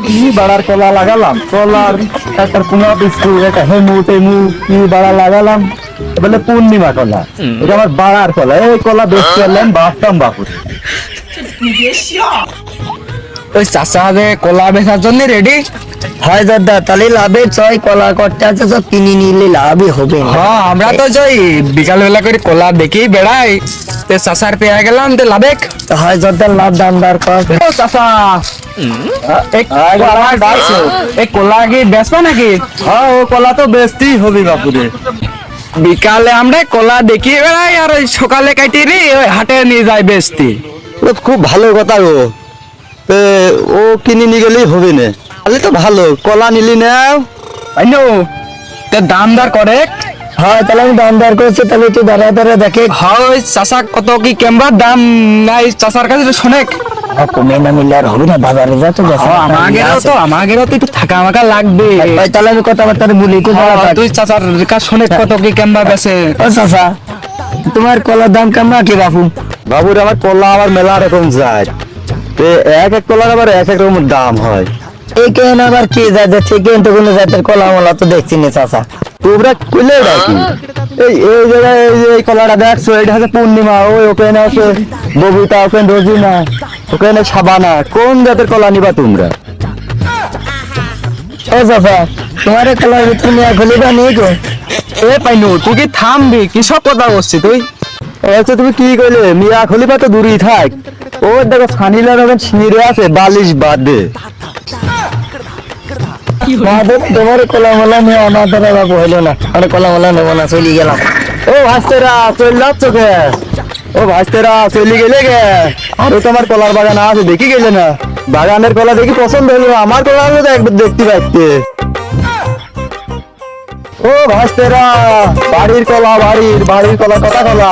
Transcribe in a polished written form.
কি বাড়ার কলা লাগালাম, কলার একটা কুমা বিস্কুট, একটা হেমু টেমু কি বাড়া লাগালাম, বলে পূর্ণিমা কলা। এটা আমার বাড়ার কলা, এই কলা বেচতে এলাম বাপতাম বাপুর। ওই চাচা যে কলা বেচার জন্য রেডি। হয় দাদা, তাহলে লাভের ছয় কলা করতে আছে, সব কিনে নিলে লাভই হবে। হ্যাঁ আমরা তো যাই বিকাল বেলা করে কলা দেখি বেড়াই, তে চাচার পেয়ে গেলাম তে লাভেক। হয় দাদা, লাভ দাম দর কর। ও চাচা এই কলা কি বেচবা নাকি? হ্যাঁ, ও কলা তো বেচতেই হবে বাপুরে। বিকালে আমরা কলা দেখি বেড়াই আর ওই সকালে কাটি রে ওই হাটে নিয়ে যাই বেচতে। খুব ভালো কথা গো, ও কিনে নিয়ে গেলেই হবে না, তাহলে তো ভালো। কলা নিলি না আইনো তে দাম দর করে। হয় তাহলে আমি দাম দর করছি, তাহলে একটু দাঁড়া দাঁড়া দেখে। হয় চাচা কত কি কেমবা দাম নাই চাচার কাছে তো শোনেক। কমে না মিললে আর হবে না, বাজারে যা তো গেছে। আমাদেরও তো একটু থাকা মাকা লাগবে। তাহলে আমি কথাবার্তা বলি, একটু দাঁড়া থাক। তুই চাচার কাছে শোনেক কত কি কেমবা বেচে। ও চাচা, তোমার কলার দাম কেমন কি বাপু? বাবুর? আমার কলা আবার মেলা রকম যায়, এক এক কলার আবার এক এক রকম দাম হয়। এই কেন আবার কি যায়, ঠিক তো কোনো জাতের কলা মলা তো দেখছি না চাচা। তোমরা কইলে ডাকি এই এই জায়গায় এই যে এই কলাটা দেখছো, এটা হচ্ছে পূর্ণিমা, ওই ওখানে আছে ববিতা, ওখানে রোজিনা, ওখানে সাবানা। কোন জাতের কলা নিবা তোমরা? ও চাচা, তোমার এই কলার ভিতরে নিয়ে ফেলিবা নেই গো? এ পাইনু তুই কি থামবি, কি সব কথা বলছিস তুই? আচ্ছা তুমি কি কইলে? মিয়া খলিফা তো দূরেই থাক, ও দেখো সানিলা রকম ছিঁড়ে আছে বালিশ বাদে। তোমার কলা মলা নিয়ে আমার দ্বারা বাবু হইলো না, আমি কলা মলা নেবো না, চলে গেলাম। ও ভাস্তেরা চল যাচ্ছ কে? ও ভাস্তেরা চলে গেলে গে? আরো তোমার কলার বাগান আছে, দেখি গেলে না? বাগানের কলা দেখি পছন্দ হলো, আমার কলা হলো তো একবার দেখতে পাচ্ছে। ও ভাস্তেরা, বাড়ির কলা, বাড়ির বাড়ির কলা, কটা কলা?